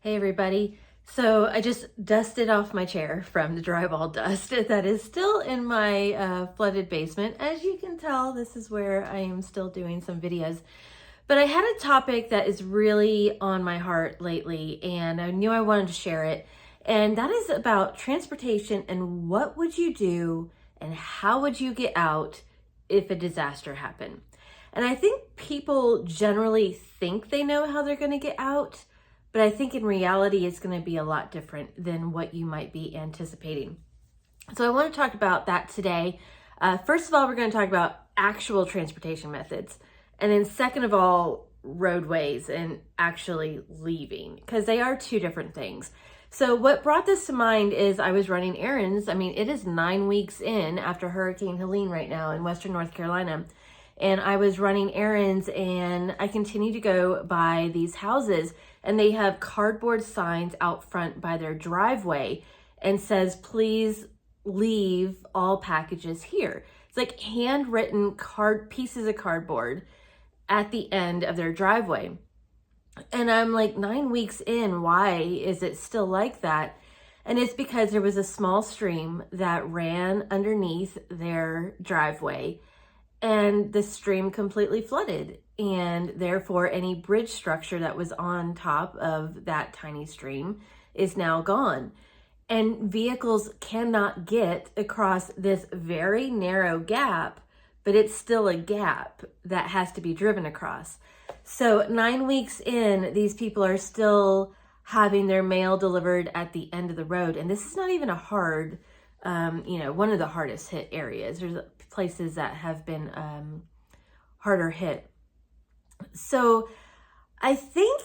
Hey everybody. So I just dusted off my chair from the drywall dust that is still in my flooded basement. As you can tell, this is where I am still doing some videos. But I had a topic that is really on my heart lately, and I knew I wanted to share it. And that is about transportation and what would you do and how would you get out if a disaster happened. And I think people generally think they know how they're going to get out, but I think in reality, it's going to be a lot different than what you might be anticipating. So I want to talk about that today. First of all, we're going to talk about actual transportation methods. And then second of all, roadways and actually leaving, because they are two different things. So what brought this to mind is I was running errands. I mean, it is 9 weeks in after Hurricane Helene right now in Western North Carolina. And I was running errands and I continue to go by these houses and they have cardboard signs out front by their driveway and says, please leave all packages here. It's like handwritten pieces of cardboard at the end of their driveway. And I'm like, 9 weeks in, why is it still like that? And it's because there was a small stream that ran underneath their driveway and the stream completely flooded, and therefore any bridge structure that was on top of that tiny stream is now gone. And vehicles cannot get across this very narrow gap, but it's still a gap that has to be driven across. So 9 weeks in, these people are still having their mail delivered at the end of the road. And this is not even a hard, one of the hardest hit areas. There's places that have been harder hit. So I think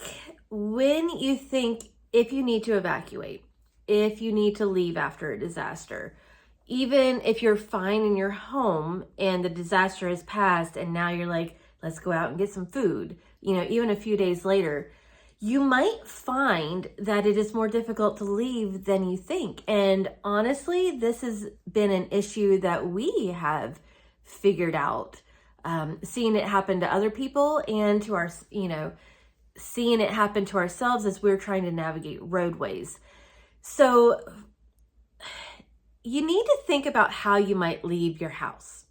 when you think if you need to evacuate, if you need to leave after a disaster, even if you're fine in your home and the disaster has passed and now you're like, let's go out and get some food, even a few days later, you might find that it is more difficult to leave than you think. And honestly, this has been an issue that we have figured out, seeing it happen to other people and to our, seeing it happen to ourselves as we're trying to navigate roadways. So you need to think about how you might leave your house.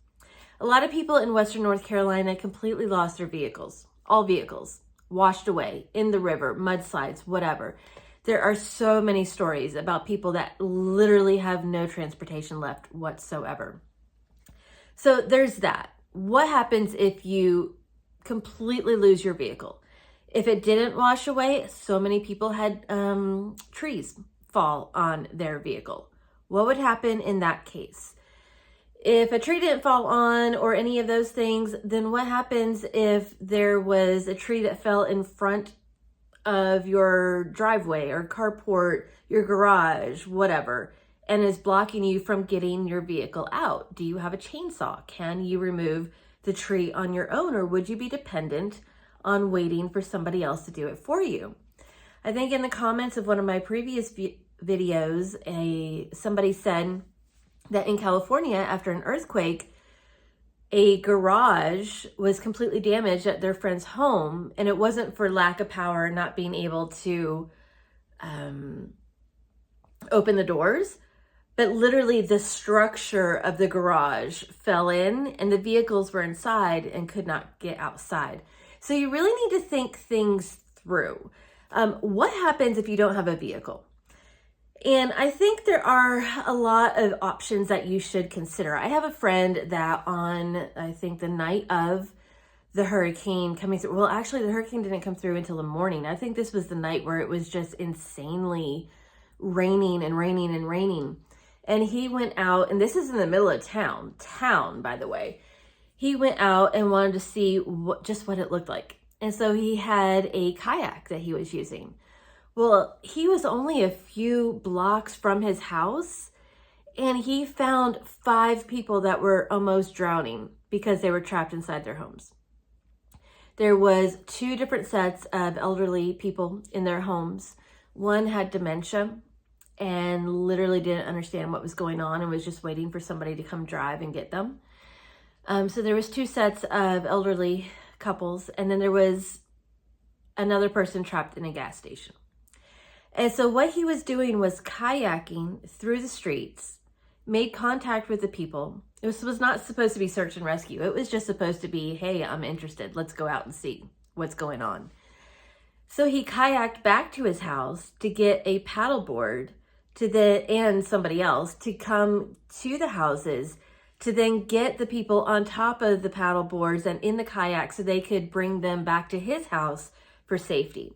A lot of people in Western North Carolina completely lost their vehicles, all vehicles, washed away in the river, mudslides, whatever. There are so many stories about people that literally have no transportation left whatsoever. So there's that. What happens if you completely lose your vehicle? If it didn't wash away, so many people had trees fall on their vehicle. What would happen in that case? If a tree didn't fall on or any of those things, then what happens if there was a tree that fell in front of your driveway or carport, your garage, whatever, and is blocking you from getting your vehicle out? Do you have a chainsaw? Can you remove the tree on your own, or would you be dependent on waiting for somebody else to do it for you? I think in the comments of one of my previous videos, somebody said that in California, after an earthquake, a garage was completely damaged at their friend's home, and it wasn't for lack of power, not being able to open the doors, but literally the structure of the garage fell in and the vehicles were inside and could not get outside. So you really need to think things through. What happens if you don't have a vehicle? And I think there are a lot of options that you should consider. I have a friend that I think the night of the hurricane coming through, well, actually the hurricane didn't come through until the morning. I think this was the night where it was just insanely raining and raining and raining. And he went out, and this is in the middle of town, by the way. He went out and wanted to see what it looked like. And so he had a kayak that he was using. Well, he was only a few blocks from his house, and he found 5 people that were almost drowning because they were trapped inside their homes. There was 2 different sets of elderly people in their homes. One had dementia and literally didn't understand what was going on and was just waiting for somebody to come drive and get them. So there was 2 sets of elderly couples, and then there was another person trapped in a gas station. And so what he was doing was kayaking through the streets, made contact with the people. This was not supposed to be search and rescue. It was just supposed to be, hey, I'm interested. Let's go out and see what's going on. So he kayaked back to his house to get a paddleboard and somebody else to come to the houses to then get the people on top of the paddle boards and in the kayak so they could bring them back to his house for safety.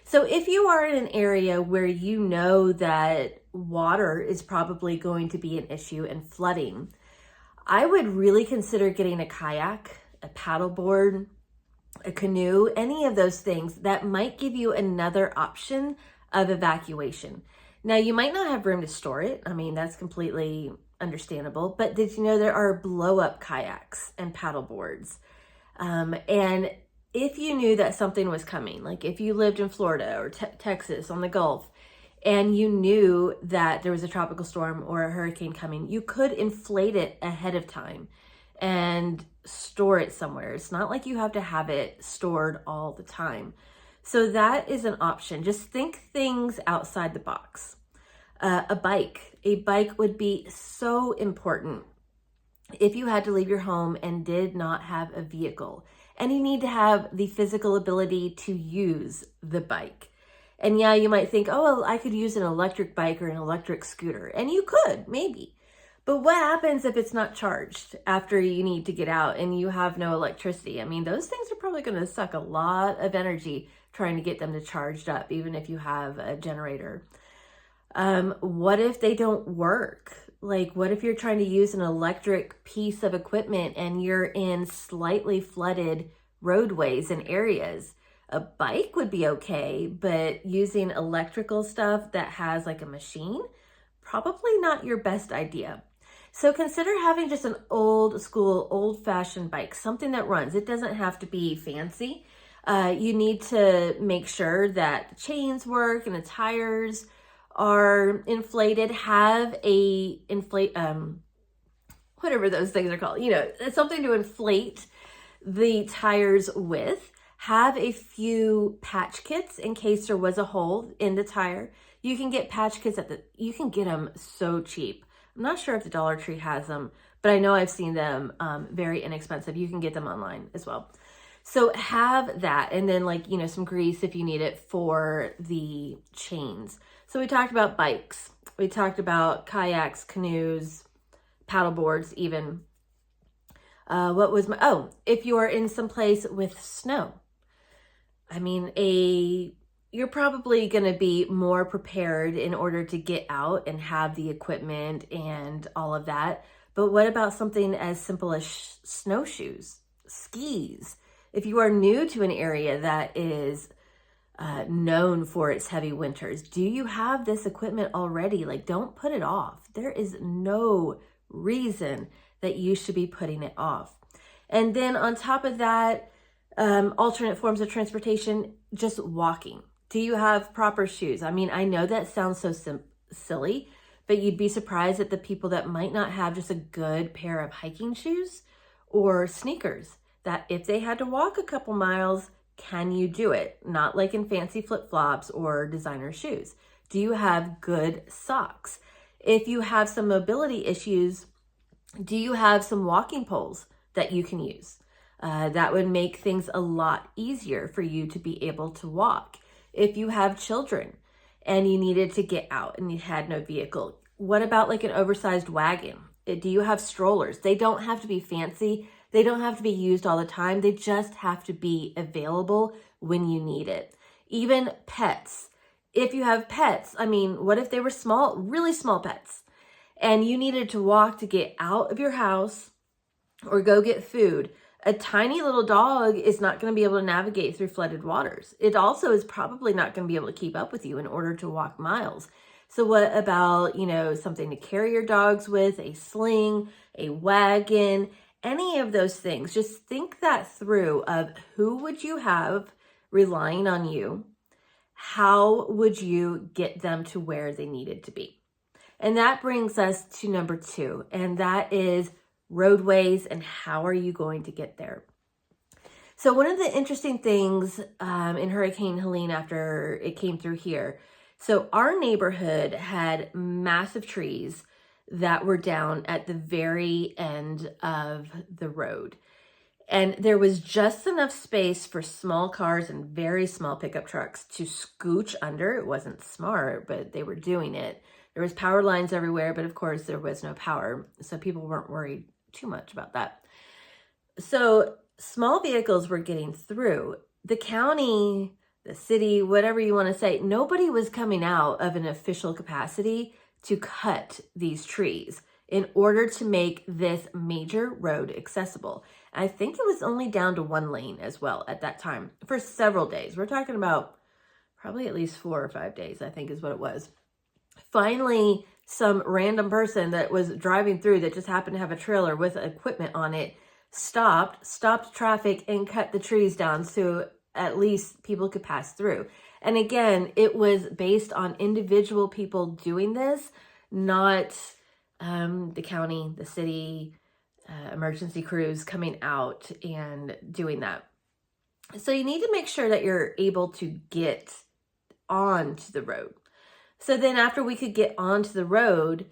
So if you are in an area where you know that water is probably going to be an issue and flooding, I would really consider getting a kayak, a paddleboard, a canoe, any of those things that might give you another option of evacuation. Now, you might not have room to store it. I mean, that's completely understandable. But did you know there are blow-up kayaks and paddle boards? And if you knew that something was coming, like if you lived in Florida or Texas on the Gulf, and you knew that there was a tropical storm or a hurricane coming, you could inflate it ahead of time and store it somewhere. It's not like you have to have it stored all the time. So that is an option. Just think things outside the box. A bike would be so important if you had to leave your home and did not have a vehicle, and you need to have the physical ability to use the bike. And yeah, you might think, oh, well, I could use an electric bike or an electric scooter. And you could, maybe. But what happens if it's not charged after you need to get out and you have no electricity? I mean, those things are probably going to suck a lot of energy trying to get them to charged up, even if you have a generator. What if they don't work? Like, what if you're trying to use an electric piece of equipment and you're in slightly flooded roadways and areas? A bike would be okay, but using electrical stuff that has like a machine, probably not your best idea. So consider having just an old school, old fashioned bike, something that runs. It doesn't have to be fancy. You need to make sure that the chains work and the tires are inflated. Have a whatever those things are called, it's something to inflate the tires with. Have a few patch kits in case there was a hole in the tire. You can get patch kits you can get them so cheap. I'm not sure if the Dollar Tree has them, but I know I've seen them very inexpensive. You can get them online as well. So have that, and then some grease if you need it for the chains. So we talked about bikes. We talked about kayaks, canoes, paddle boards even. If you are in some place with snow. I mean, you're probably going to be more prepared in order to get out and have the equipment and all of that. But what about something as simple as snowshoes, skis? If you are new to an area that is known for its heavy winters, do you have this equipment already? Don't put it off. There is no reason that you should be putting it off. And then on top of that, alternate forms of transportation, just walking. Do you have proper shoes? I mean, I know that sounds so silly, but you'd be surprised at the people that might not have just a good pair of hiking shoes or sneakers, that if they had to walk a couple miles, can you do it? Not like in fancy flip-flops or designer shoes. Do you have good socks? If you have some mobility issues, do you have some walking poles that you can use? That would make things a lot easier for you to be able to walk. If you have children and you needed to get out and you had no vehicle, what about an oversized wagon? Do you have strollers? They don't have to be fancy. They don't have to be used all the time. They just have to be available when you need it. Even pets. If you have pets, I mean, what if they were small, really small pets, and you needed to walk to get out of your house or go get food? A tiny little dog is not going to be able to navigate through flooded waters. It also is probably not going to be able to keep up with you in order to walk miles. So what about, something to carry your dogs with, a sling, a wagon, any of those things? Just think that through of who would you have relying on you? How would you get them to where they needed to be? And that brings us to number 2, and that is roadways and how are you going to get there? So one of the interesting things in Hurricane Helene after it came through here, So our neighborhood had massive trees that were down at the very end of the road. And there was just enough space for small cars and very small pickup trucks to scooch under. It wasn't smart, but they were doing it. There was power lines everywhere, but of course there was no power. So people weren't worried too much about that. So small vehicles were getting through. The county, the city, whatever you want to say, nobody was coming out of an official capacity to cut these trees in order to make this major road accessible. I think it was only down to 1 lane as well at that time for several days. We're talking about probably at least 4 or 5 days, I think is what it was. Finally, some random person that was driving through that just happened to have a trailer with equipment on it stopped traffic and cut the trees down so at least people could pass through. And again, it was based on individual people doing this, not the county, the city, emergency crews coming out and doing that. So you need to make sure that you're able to get onto the road. So then after we could get onto the road,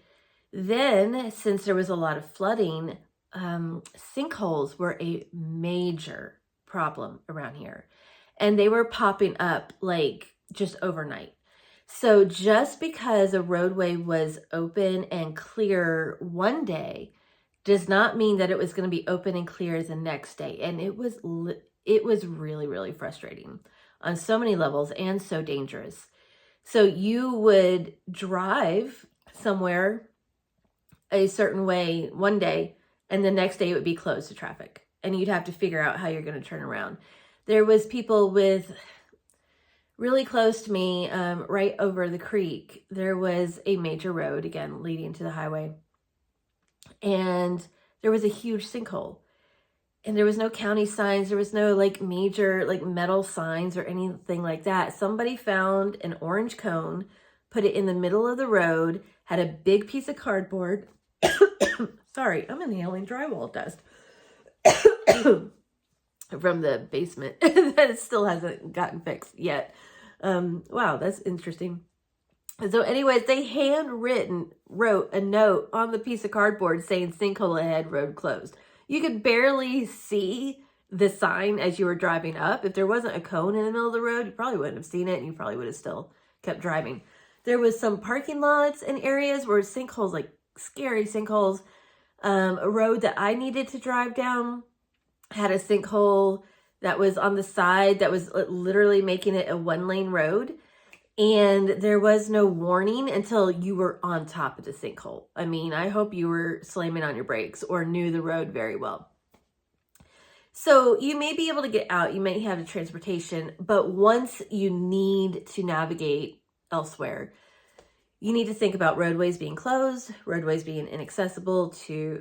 then since there was a lot of flooding, sinkholes were a major problem around here. And they were popping up like just overnight. So just because a roadway was open and clear one day does not mean that it was going to be open and clear the next day. And it was really, really frustrating on so many levels and so dangerous. So you would drive somewhere a certain way one day, and the next day it would be closed to traffic. And you'd have to figure out how you're going to turn around. There was people with really close to me, right over the creek. There was a major road, again, leading to the highway. And there was a huge sinkhole. And there was no county signs. There was no like major like metal signs or anything like that. Somebody found an orange cone, put it in the middle of the road, had a big piece of cardboard. Sorry, I'm inhaling drywall dust from the basement that still hasn't gotten fixed yet. Wow, that's interesting. So anyways, they wrote a note on the piece of cardboard saying sinkhole ahead, road closed. You could barely see the sign as you were driving up. If there wasn't a cone in the middle of the road, you probably wouldn't have seen it and you probably would have still kept driving. There was some parking lots and areas where sinkholes, like scary sinkholes. A road that I needed to drive down had a sinkhole that was on the side that was literally making it a 1-lane road. And there was no warning until you were on top of the sinkhole. I mean, I hope you were slamming on your brakes or knew the road very well. So you may be able to get out, you may have the transportation, but once you need to navigate elsewhere, you need to think about roadways being closed, roadways being inaccessible to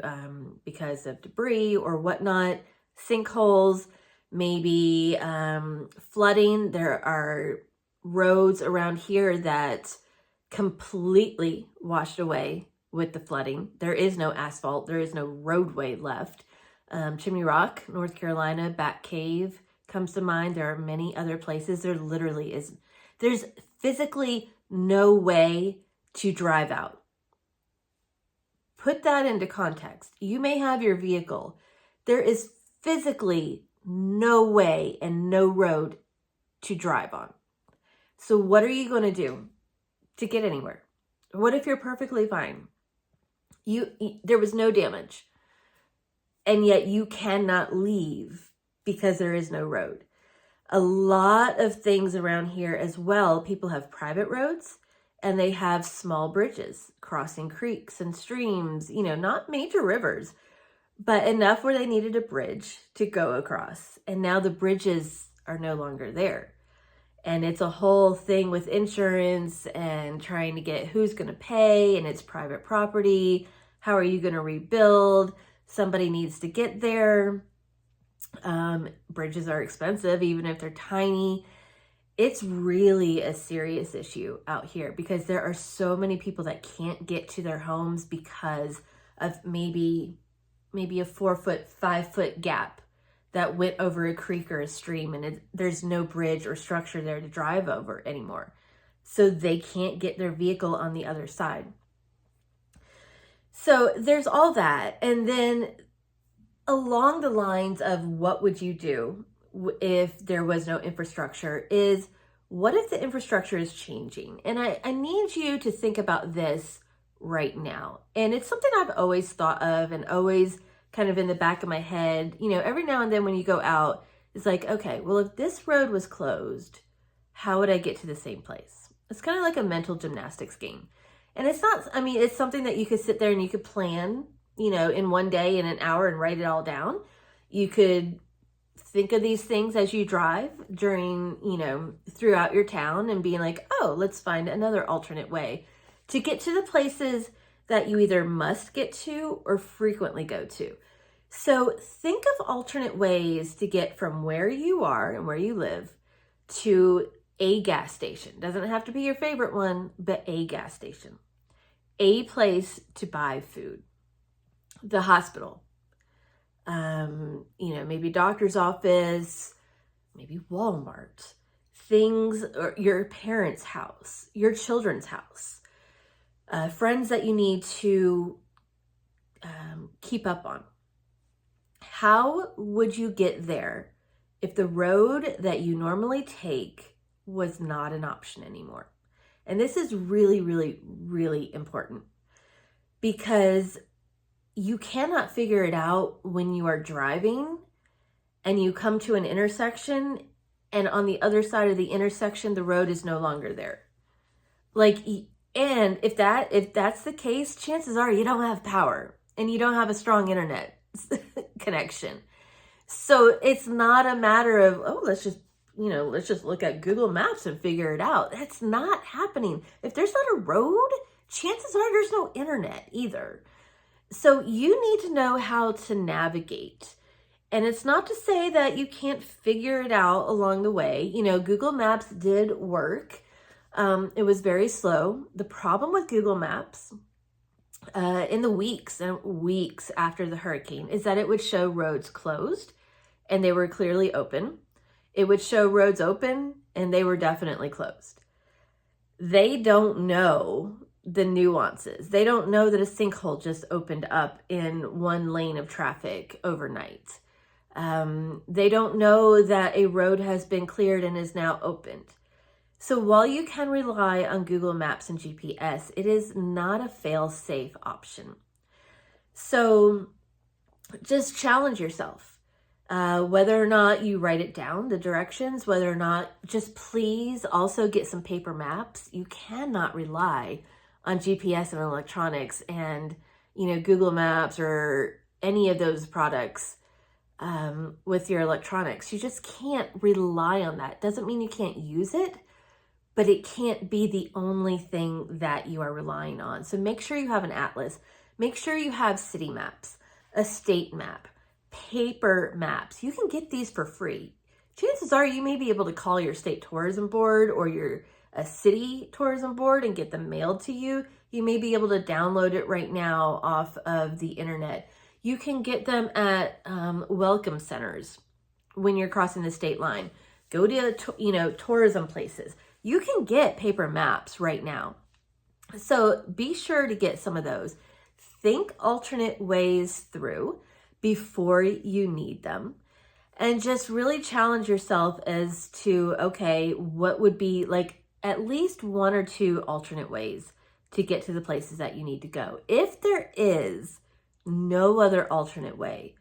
because of debris or whatnot, sinkholes, maybe flooding. There are roads around here that completely washed away with the flooding. There is no asphalt. There is no roadway left. Chimney Rock, North Carolina, Bat Cave comes to mind. There are many other places. There's physically no way to drive out. Put that into context. You may have your vehicle. There is physically no way and no road to drive on. So what are you going to do to get anywhere? What if you're perfectly fine? There was no damage, and yet you cannot leave because there is no road. A lot of things around here as well, people have private roads and they have small bridges crossing creeks and streams, not major rivers, but enough where they needed a bridge to go across. And now the bridges are no longer there. And it's a whole thing with insurance and trying to get who's going to pay, and it's private property. How are you going to rebuild? Somebody needs to get there. Bridges are expensive, even if they're tiny. It's really a serious issue out here because there are so many people that can't get to their homes because of maybe a 4-foot, 5-foot gap that went over a creek or a stream, and there's no bridge or structure there to drive over anymore. so they can't get their vehicle on the other side. So there's all that. And then along the lines of what would you do if there was no infrastructure is, what if the infrastructure is changing? And I need you to think about this right now. And it's something I've always thought of and always kind of in the back of my head. You know, every now and then when you go out, it's like, okay, well, if this road was closed, how would I get to the same place? It's kind of like a mental gymnastics game. And it's not, I mean, it's something that you could sit there and you could plan, you know, in one day, in an hour, and write it all down. You could think of these things as you drive during, you know, throughout your town and being like, oh, let's find another alternate way to get to the places that you either must get to or frequently go to. So think of alternate ways to get from where you are and where you live to a gas station. Doesn't have to be your favorite one, but a gas station, a place to buy food, the hospital, you know, maybe doctor's office, maybe Walmart, things, or your parents' house, your children's house, friends that you need to keep up on. How would you get there if the road that you normally take was not an option anymore? And this is really, really, really important, because you cannot figure it out when you are driving and you come to an intersection and on the other side of the intersection, the road is no longer there. Like, and if that's the case, chances are you don't have power and you don't have a strong internet connection. So it's not a matter of, oh, let's just look at Google Maps and figure it out. That's not happening. If there's not a road, chances are there's no internet either. So you need to know how to navigate. And it's not to say that you can't figure it out along the way. You know, Google Maps did work. It was very slow. The problem with Google Maps in the weeks and weeks after the hurricane is that it would show roads closed and they were clearly open. It would show roads open and they were definitely closed. They don't know the nuances. They don't know that a sinkhole just opened up in one lane of traffic overnight. They don't know that a road has been cleared and is now opened. So while you can rely on Google Maps and GPS, it is not a fail-safe option. So just challenge yourself. Whether or not you write it down, the directions, whether or not, just please also get some paper maps. You cannot rely on GPS and electronics and, you know, Google Maps or any of those products with your electronics. You just can't rely on that. Doesn't mean you can't use it, but it can't be the only thing that you are relying on. So make sure you have an atlas. Make sure you have city maps, a state map, paper maps. You can get these for free. Chances are you may be able to call your state tourism board or your city tourism board and get them mailed to you. You may be able to download it right now off of the internet. You can get them at welcome centers when you're crossing the state line. Go to, tourism places. You can get paper maps right now. So be sure to get some of those. Think alternate ways through before you need them. And just really challenge yourself as to, okay, what would be like at least one or two alternate ways to get to the places that you need to go. If there is no other alternate way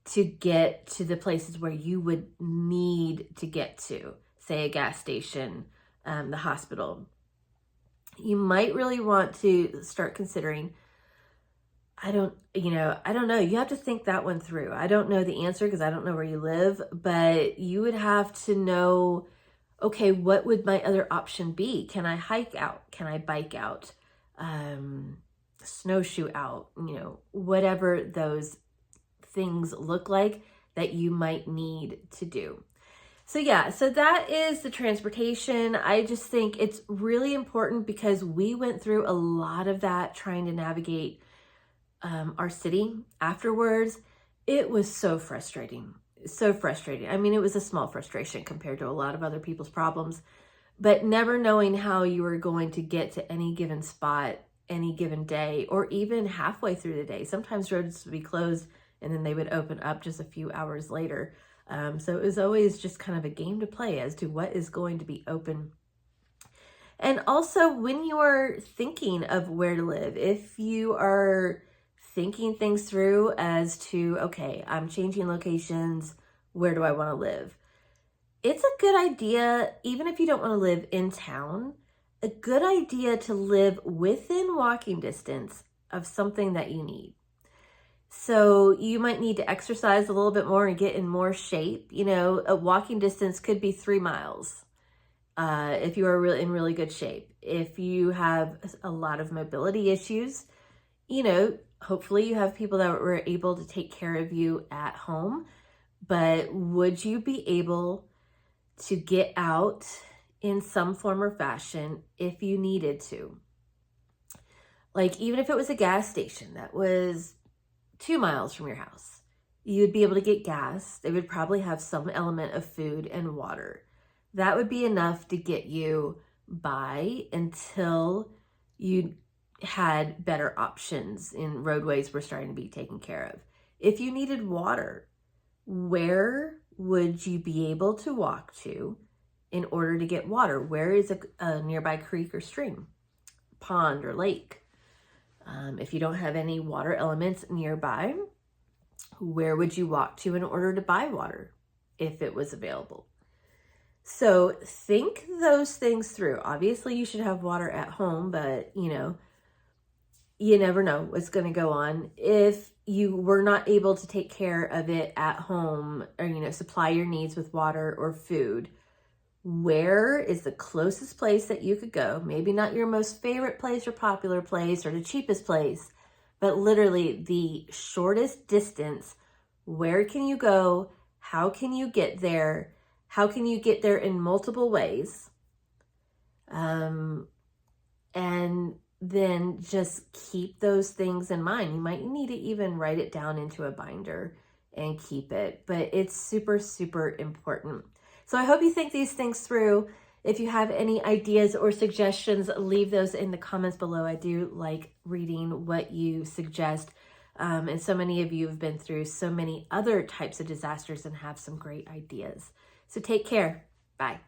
to get to the places where you would need to get to, say a gas station, the hospital, you might really want to start considering, I don't know. You have to think that one through. I don't know the answer because I don't know where you live, but you would have to know, okay, what would my other option be? Can I hike out? Can I bike out? Snowshoe out? Whatever those things look like that you might need to do. So that is the transportation. I just think it's really important because we went through a lot of that trying to navigate our city afterwards. It was so frustrating. I mean, it was a small frustration compared to a lot of other people's problems, but never knowing how you were going to get to any given spot, any given day, or even halfway through the day. Sometimes roads would be closed and then they would open up just a few hours later. So it was always just kind of a game to play as to what is going to be open. And also when you are thinking of where to live, if you are thinking things through as to, okay, I'm changing locations, where do I want to live? It's a good idea, even if you don't want to live in town, a good idea to live within walking distance of something that you need. So you might need to exercise a little bit more and get in more shape. You know, a walking distance could be 3 miles if you are in really good shape. If you have a lot of mobility issues, you know, hopefully you have people that were able to take care of you at home. But would you be able to get out in some form or fashion if you needed to? Like, even if it was a gas station that was 2 miles from your house, you'd be able to get gas. They would probably have some element of food and water. That would be enough to get you by until you had better options and roadways were starting to be taken care of. If you needed water, where would you be able to walk to in order to get water? Where is a nearby creek or stream, pond or lake? If you don't have any water elements nearby, where would you walk to in order to buy water if it was available? So think those things through. Obviously, you should have water at home, but you know, you never know what's going to go on. If you were not able to take care of it at home or, you know, supply your needs with water or food, where is the closest place that you could go? Maybe not your most favorite place or popular place or the cheapest place, but literally the shortest distance. Where can you go? How can you get there? How can you get there in multiple ways? And then just keep those things in mind. You might need to even write it down into a binder and keep it, but it's super, super important. So I hope you think these things through. If you have any ideas or suggestions, leave those in the comments below. I do like reading what you suggest. And so many of you have been through so many other types of disasters and have some great ideas. So take care. Bye.